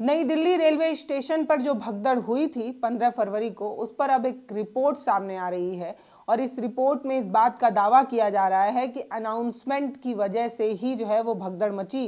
नई Delhi railway station पर जो भगदड़ हुई थी 15 फरवरी को, उस पर अब एक रिपोर्ट सामने आ रही है और इस रिपोर्ट में इस बात का दावा किया जा रहा है कि अनाउंसमेंट की वजह से ही जो है वो भगदड़ मची,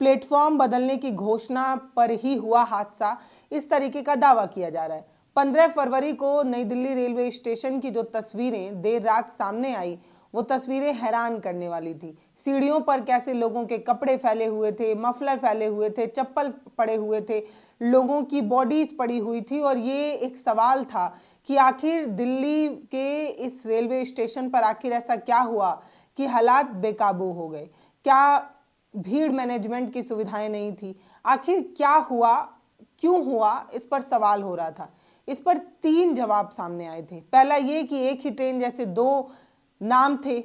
प्लेटफॉर्म बदलने की घोषणा पर ही हुआ हादसा, इस तरीके का दावा किया जा रहा है। 15 फरवरी को नई दिल्ली रेलवे स्टेशन की जो तस्वीरें देर रात सामने आई, वो तस्वीरें हैरान करने वाली थी। सीढ़ियों पर कैसे लोगों के कपड़े फैले हुए थे, मफलर फैले हुए थे, चप्पल पड़े हुए थे, लोगों की बॉडीज पड़ी हुई थी और ये एक सवाल था कि आखिर दिल्ली के इस रेलवे स्टेशन पर आखिर ऐसा क्या हुआ कि हालात बेकाबू हो गए। क्या भीड़ मैनेजमेंट की सुविधाएं नहीं थी? आखिर क्या हुआ, क्यों हुआ, इस पर सवाल हो रहा था। इस पर 3 जवाब सामने आए थे। पहला ये कि एक ही ट्रेन जैसे नाम थे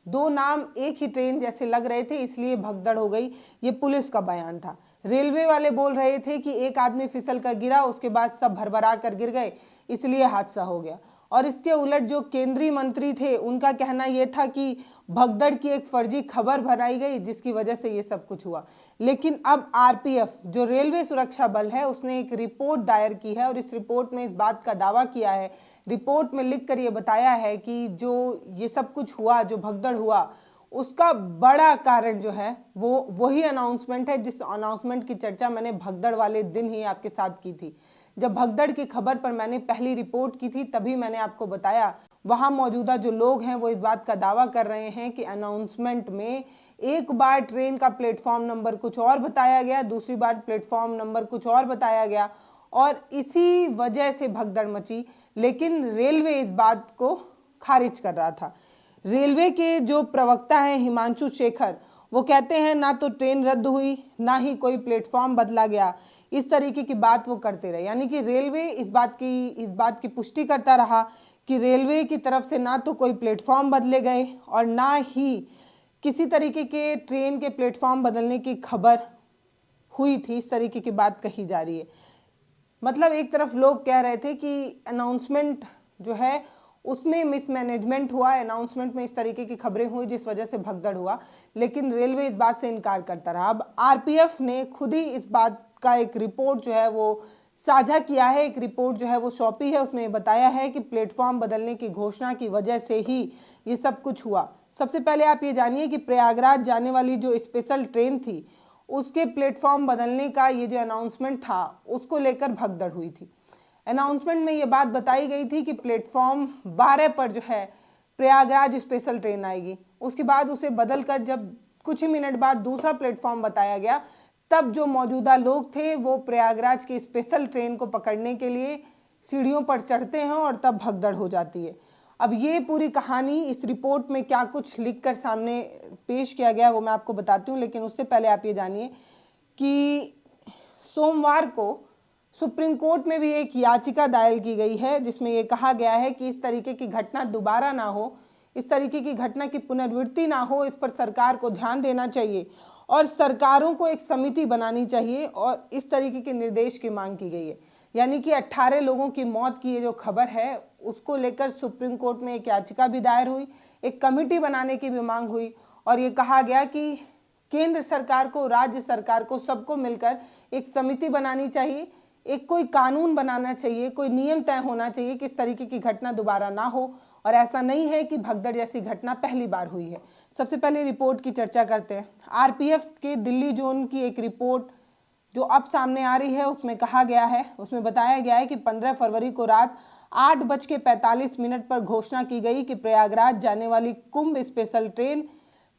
दो नाम एक ही ट्रेन जैसे लग रहे थे, इसलिए भगदड़ हो गई, ये पुलिस का बयान था। रेलवे वाले बोल रहे थे कि एक आदमी फिसल कर गिरा, उसके बाद सब भरभरा कर गिर गए, इसलिए हादसा हो गया। और इसके उलट जो केंद्रीय मंत्री थे, उनका कहना यह था कि भगदड़ की एक फर्जी खबर बनाई गई, जिसकी वजह से ये सब कुछ हुआ। लेकिन अब आरपीएफ जो रेलवे सुरक्षा बल है, उसने एक रिपोर्ट दायर की है और इस रिपोर्ट में इस बात का दावा किया है, रिपोर्ट में लिख कर ये बताया है कि जो ये सब कुछ हुआ, जो भगदड़ हुआ, उसका बड़ा कारण जो है वो वही अनाउंसमेंट है, जिस अनाउंसमेंट की चर्चा मैंने भगदड़ वाले दिन ही आपके साथ की थी। जब भगदड़ की खबर पर मैंने पहली रिपोर्ट की थी, तभी मैंने आपको बताया वहां मौजूदा जो लोग हैं वो इस बात का दावा कर रहे हैं कि अनाउंसमेंट में एक बार ट्रेन का प्लेटफॉर्म नंबर कुछ और बताया गया, दूसरी बार प्लेटफॉर्म नंबर कुछ और बताया गया और इसी वजह से भगदड़ मची। लेकिन रेलवे इस बात को खारिज कर रहा था। रेलवे के जो प्रवक्ता हैं हिमांशु शेखर, वो कहते हैं ना तो ट्रेन रद्द हुई, ना ही कोई प्लेटफॉर्म बदला गया, इस तरीके की बात वो करते रहे। यानी कि रेलवे इस बात की पुष्टि करता रहा कि रेलवे की तरफ से ना तो कोई प्लेटफॉर्म बदले गए और ना ही किसी तरीके के ट्रेन के प्लेटफॉर्म बदलने की खबर हुई थी, इस तरीके की बात कही जा रही है। मतलब एक तरफ लोग कह रहे थे कि अनाउंसमेंट जो है उसमें मिसमैनेजमेंट हुआ, अनाउंसमेंट में इस तरीके की खबरें हुई जिस वजह से भगदड़ हुआ, लेकिन रेलवे इस बात से इनकार करता रहा। अब आरपीएफ ने खुद ही इस बात का एक रिपोर्ट जो है वो साझा किया है, एक रिपोर्ट जो है वो सौंपी है। उसमें बताया है कि प्लेटफॉर्म बदलने की घोषणा की वजह से ही ये सब कुछ हुआ। सबसे पहले आप ये जानिए कि प्रयागराज जाने वाली जो स्पेशल ट्रेन थी, उसके प्लेटफॉर्म बदलने का ये जो अनाउंसमेंट था, उसको लेकर भगदड़ हुई थी। अनाउंसमेंट में ये बात बताई गई थी कि प्लेटफॉर्म 12 पर जो है प्रयागराज स्पेशल ट्रेन आएगी। उसके बाद उसे बदल कर जब कुछ ही मिनट बाद दूसरा प्लेटफॉर्म बताया गया, तब जो मौजूदा लोग थे वो प्रयागराज की स्पेशल ट्रेन को पकड़ने के लिए सीढ़ियों पर चढ़ते हैं और तब भगदड़ हो जाती है। अब ये पूरी कहानी इस रिपोर्ट में क्या कुछ लिखकर सामने पेश किया गया वो मैं आपको बताती हूँ, लेकिन उससे पहले आप ये जानिए कि सोमवार को सुप्रीम कोर्ट में भी एक याचिका दायर की गई है, जिसमें यह कहा गया है कि इस तरीके की घटना दोबारा ना हो, इस तरीके की घटना की पुनरावृत्ति ना हो, इस पर सरकार को ध्यान देना चाहिए और सरकारों को एक समिति बनानी चाहिए और इस तरीके के निर्देश की मांग की गई है। यानी कि 18 लोगों की मौत की ये जो खबर है, उसको लेकर सुप्रीम कोर्ट में एक याचिका भी दायर हुई, एक कमेटी बनाने की भी मांग हुई और ये कहा गया कि केंद्र सरकार को, राज्य सरकार को, सबको मिलकर एक समिति बनानी चाहिए, एक कोई कानून बनाना चाहिए, कोई नियम तय होना चाहिए कि इस तरीके की घटना दोबारा ना हो। और ऐसा नहीं है कि भगदड़ जैसी घटना पहली बार हुई है। सबसे पहले रिपोर्ट की चर्चा करते हैं। आरपीएफ के दिल्ली जोन की एक रिपोर्ट जो अब सामने आ रही है, उसमें कहा गया है, उसमें बताया गया है कि 15 फरवरी को रात 8:45 पर घोषणा की गई कि प्रयागराज जाने वाली कुंभ स्पेशल ट्रेन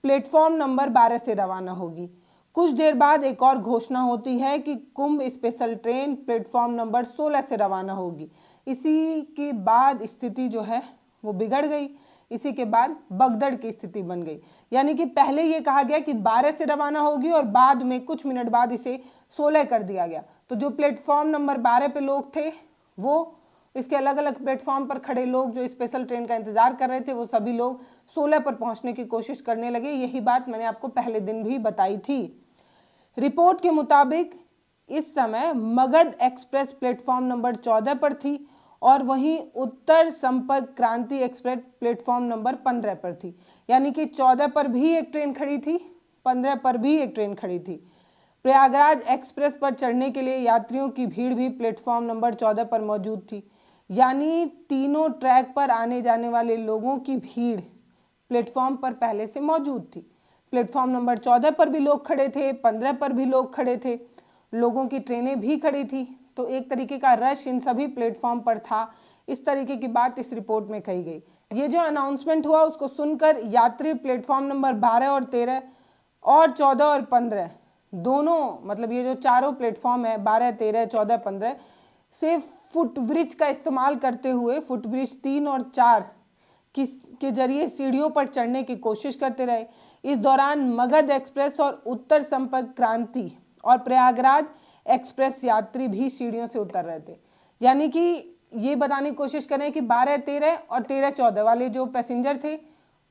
प्लेटफॉर्म नंबर 12 से रवाना होगी। कुछ देर बाद एक और घोषणा होती है कि कुंभ स्पेशल ट्रेन प्लेटफॉर्म नंबर 16 से रवाना होगी। इसी के बाद स्थिति जो है वो बिगड़ गई, इसी के बाद भगदड़ की स्थिति बन गई। यानी कि पहले ये कहा गया कि 12 से रवाना होगी और बाद में कुछ मिनट बाद इसे 16 कर दिया गया। तो जो प्लेटफॉर्म नंबर 12 पे लोग थे, वो इसके अलग अलग प्लेटफॉर्म पर खड़े लोग जो स्पेशल ट्रेन का इंतजार कर रहे थे, वो सभी लोग 16 पर पहुंचने की कोशिश करने लगे। यही बात मैंने आपको पहले दिन भी बताई थी। रिपोर्ट के मुताबिक इस समय मगध एक्सप्रेस प्लेटफॉर्म नंबर 14 पर थी और वहीं उत्तर संपर्क क्रांति एक्सप्रेस प्लेटफॉर्म नंबर 15 पर थी। यानी कि 14 पर भी एक ट्रेन खड़ी थी, 15 पर भी एक ट्रेन खड़ी थी। प्रयागराज एक्सप्रेस पर चढ़ने के लिए यात्रियों की भीड़ भी प्लेटफॉर्म नंबर 14 पर मौजूद थी। यानी तीनों ट्रैक पर आने जाने वाले लोगों की भीड़ प्लेटफॉर्म पर पहले से मौजूद थी। प्लेटफॉर्म नंबर 14 पर भी लोग खड़े थे, 15 पर भी लोग खड़े थे, लोगों की ट्रेनें भी खड़ी थी। तो एक तरीके का रश इन सभी प्लेटफॉर्म पर था। इस तरीके की बात इस रिपोर्ट में कही गई। ये जो अनाउंसमेंट हुआ उसको सुनकर यात्री प्लेटफॉर्म नंबर 12 और 13 और 14 और 15 दोनों, मतलब ये जो चारों प्लेटफॉर्म है 12, 13, 14, 15 से फुटब्रिज का इस्तेमाल करते हुए फुटब्रिज 3 और 4 के जरिए सीढ़ियों पर चढ़ने की कोशिश करते रहे। इस दौरान मगध एक्सप्रेस और उत्तर संपर्क क्रांति और प्रयागराज एक्सप्रेस यात्री भी सीढ़ियों से उतर रहे थे। यानी कि ये बताने की कोशिश करें कि 12, 13 और 13, 14 वाले जो पैसेंजर थे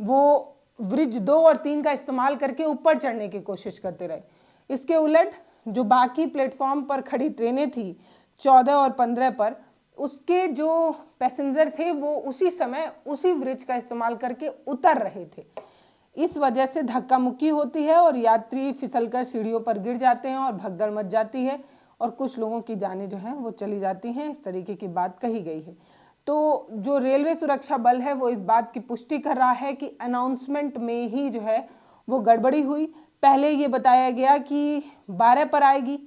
वो ब्रिज 2 और 3 का इस्तेमाल करके ऊपर चढ़ने की कोशिश करते रहे। इसके उलट जो बाकी प्लेटफॉर्म पर खड़ी ट्रेनें थी 14 और 15 पर, उसके जो पैसेंजर थे वो उसी समय उसी ब्रिज का इस्तेमाल करके उतर रहे थे। इस वजह से धक्का मुक्की होती है और यात्री फिसलकर सीढ़ियों पर गिर जाते हैं और भगदड़ मच जाती है और कुछ लोगों की जानें जो हैं वो चली जाती हैं। इस तरीके की बात कही गई है। तो जो रेलवे सुरक्षा बल है वो इस बात की पुष्टि कर रहा है कि अनाउंसमेंट में ही जो है वो गड़बड़ी हुई। पहले ये बताया गया कि 12 पर आएगी,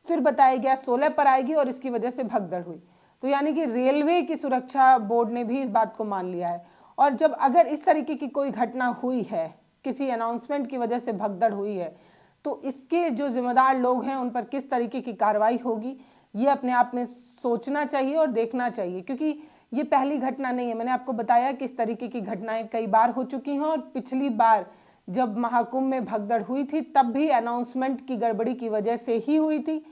फिर बताया गया 16 पर आएगी और इसकी वजह से भगदड़ हुई। तो यानी कि रेलवे की सुरक्षा बोर्ड ने भी इस बात को मान लिया है। और जब अगर इस तरीके की कोई घटना हुई है, किसी अनाउंसमेंट की वजह से भगदड़ हुई है, तो इसके जो जिम्मेदार लोग हैं उन पर किस तरीके की कार्रवाई होगी, ये अपने आप में सोचना चाहिए और देखना चाहिए। क्योंकि ये पहली घटना नहीं है। मैंने आपको बताया कि इस तरीके की घटनाएं कई बार हो चुकी हैं और पिछली बार जब महाकुंभ में भगदड़ हुई थी तब भी अनाउंसमेंट की गड़बड़ी की वजह से ही हुई थी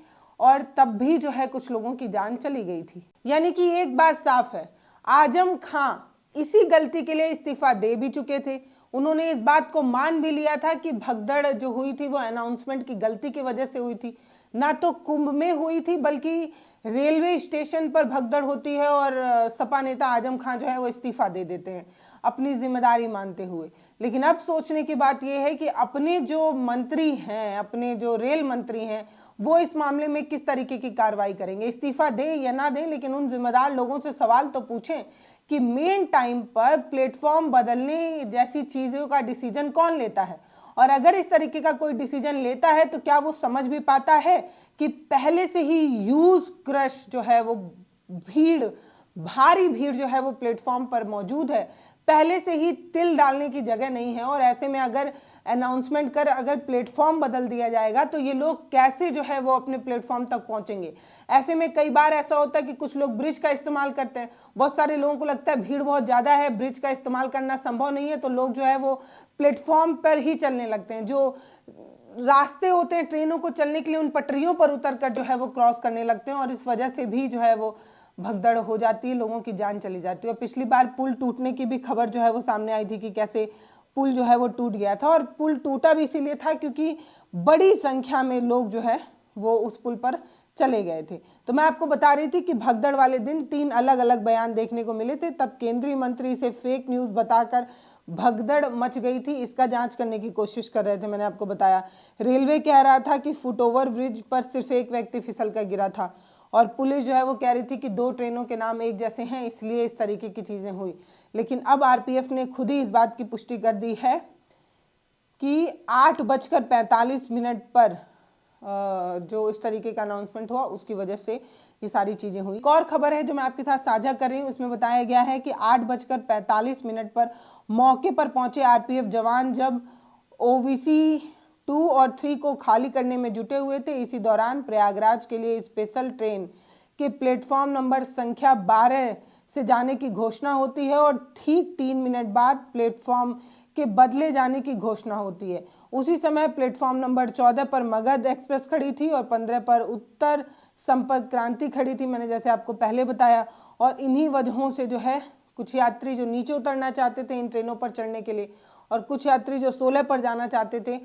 और तब भी जो है कुछ लोगों की जान चली गई थी। यानी कि एक बात साफ है, आजम खां इसी गलती के लिए इस्तीफा दे भी चुके थे। उन्होंने इस बात को मान भी लिया था कि भगदड़ जो हुई थी वो अनाउंसमेंट की गलती की वजह से हुई थी, ना तो कुंभ में हुई थी बल्कि रेलवे स्टेशन पर भगदड़ होती है और सपा नेता आजम खां जो है वो इस्तीफा दे देते हैं अपनी जिम्मेदारी मानते हुए। लेकिन अब सोचने की बात यह है कि अपने जो मंत्री हैं, अपने जो रेल मंत्री हैं, वो इस मामले में किस तरीके की कार्रवाई करेंगे। इस्तीफा दे या ना दे, लेकिन उन जिम्मेदार लोगों से सवाल तो पूछें कि मेन टाइम पर प्लेटफॉर्म बदलने जैसी चीज़ों का डिसीजन कौन लेता है। और अगर इस तरीके का कोई डिसीजन लेता है तो क्या वो समझ भी पाता है कि पहले से ही यूज क्रश जो है वो भीड़, भारी भीड़ जो है वो प्लेटफॉर्म पर मौजूद है, पहले से ही तिल डालने की जगह नहीं है। और ऐसे में अगर अनाउंसमेंट कर अगर प्लेटफॉर्म बदल दिया जाएगा तो ये लोग कैसे जो है वो अपने प्लेटफॉर्म तक पहुंचेंगे। ऐसे में कई बार ऐसा होता है कि कुछ लोग ब्रिज का इस्तेमाल करते हैं, बहुत सारे लोगों को लगता है भीड़ बहुत ज़्यादा है, ब्रिज का इस्तेमाल करना संभव नहीं है, तो लोग जो है वो प्लेटफॉर्म पर ही चलने लगते हैं। जो रास्ते होते हैं ट्रेनों को चलने के लिए उन पटरियों पर उतर कर जो है वो क्रॉस करने लगते हैं और इस वजह से भी जो है वो भगदड़ हो जाती है, लोगों की जान चली जाती है। और पिछली बार पुल टूटने की भी खबर जो है वो सामने आई थी कि कैसे पुल जो है वो टूट गया था और पुल टूटा भी इसीलिए था क्योंकि बड़ी संख्या में लोग जो है वो उस पुल पर चले गए थे। तो मैं आपको बता रही थी कि भगदड़ वाले दिन 3 अलग अलग बयान देखने को मिले थे। तब केंद्रीय मंत्री इसे फेक न्यूज़ बताकर भगदड़ मच गई थी, इसका जांच करने की कोशिश कर रहे थे। मैंने आपको बताया रेलवे कह रहा था कि फुटओवर ब्रिज पर सिर्फ एक व्यक्ति फिसल कर गिरा था और पुलिस जो है वो कह रही थी कि 2 ट्रेनों के नाम एक जैसे हैं इसलिए इस तरीके की चीज़ें हुई। लेकिन अब आरपीएफ ने खुद ही इस बात की पुष्टि कर दी है कि 8:45 पर जो इस तरीके का अनाउंसमेंट हुआ उसकी वजह से ये सारी चीज़ें हुई। एक और खबर है जो मैं आपके साथ साझा कर रही हूँ, उसमें बताया गया है कि 8:45 पर मौके पर पहुंचे आरपीएफ जवान जब ओवीसी 2 और 3 को खाली करने में जुटे हुए थे। इसी दौरान प्रयागराज के लिए स्पेशल ट्रेन के प्लेटफॉर्म नंबर संख्या 12 से जाने की घोषणा होती है और ठीक 3 मिनट बाद प्लेटफॉर्म के बदले जाने की घोषणा होती है। उसी समय प्लेटफॉर्म नंबर 14 पर मगध एक्सप्रेस खड़ी थी और 15 पर उत्तर संपर्क क्रांति खड़ी थी, मैंने जैसे आपको पहले बताया। और इन्हीं वजहों से जो है कुछ यात्री जो नीचे उतरना चाहते थे इन ट्रेनों पर चढ़ने के लिए और कुछ यात्री जो 16 पर जाना चाहते थे,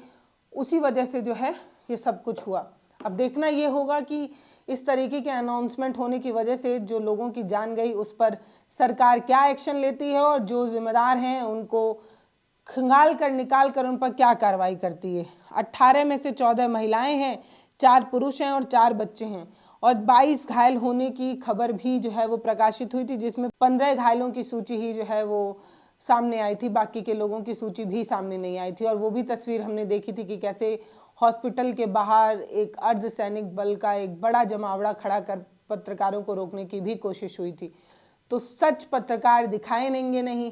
उसी वजह से जो है ये सब कुछ हुआ। अब देखना ये होगा कि इस तरीके के अनाउंसमेंट होने की वजह से जो लोगों की जान गई उस पर सरकार क्या एक्शन लेती है और जो जिम्मेदार हैं उनको खंगाल कर निकाल कर उन पर क्या कार्रवाई करती है। 18 में से 14 महिलाएं हैं, 4 पुरुष हैं और 4 बच्चे हैं और 22 घायल होने की खबर भी जो है वो प्रकाशित हुई थी, जिसमें 15 घायलों की सूची ही जो है वो सामने आई थी, बाकी के लोगों की सूची भी सामने नहीं आई थी। और वो भी तस्वीर हमने देखी थी कि कैसे हॉस्पिटल के बाहर एक अर्धसैनिक बल का एक बड़ा जमावड़ा खड़ा कर पत्रकारों को रोकने की भी कोशिश हुई थी। तो सच पत्रकार दिखाएंगे नहीं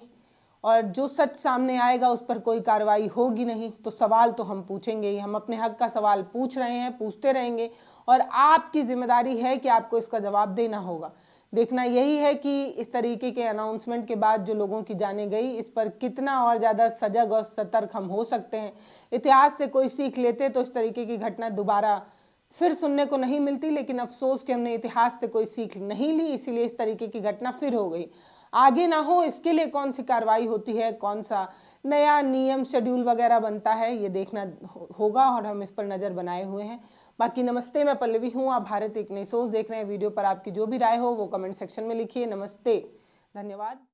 और जो सच सामने आएगा उस पर कोई कार्रवाई होगी नहीं, तो सवाल तो हम पूछेंगे ही। हम अपने हक का सवाल पूछ रहे हैं, पूछते रहेंगे और आपकी जिम्मेदारी है कि आपको इसका जवाब देना होगा। देखना यही है कि इस तरीके के अनाउंसमेंट के बाद जो लोगों की जाने गई, इस पर कितना और ज़्यादा सजग और सतर्क हम हो सकते हैं। इतिहास से कोई सीख लेते तो इस तरीके की घटना दोबारा फिर सुनने को नहीं मिलती, लेकिन अफसोस कि हमने इतिहास से कोई सीख नहीं ली, इसीलिए इस तरीके की घटना फिर हो गई। आगे ना हो इसके लिए कौन सी कार्रवाई होती है, कौन सा नया नियम शेड्यूल वगैरह बनता है, ये देखना होगा और हम इस पर नज़र बनाए हुए हैं। बाकी नमस्ते, मैं पल्लवी हूँ, आप भारत एक नई सोच देख रहे हैं। वीडियो पर आपकी जो भी राय हो वो कमेंट सेक्शन में लिखिए। नमस्ते, धन्यवाद।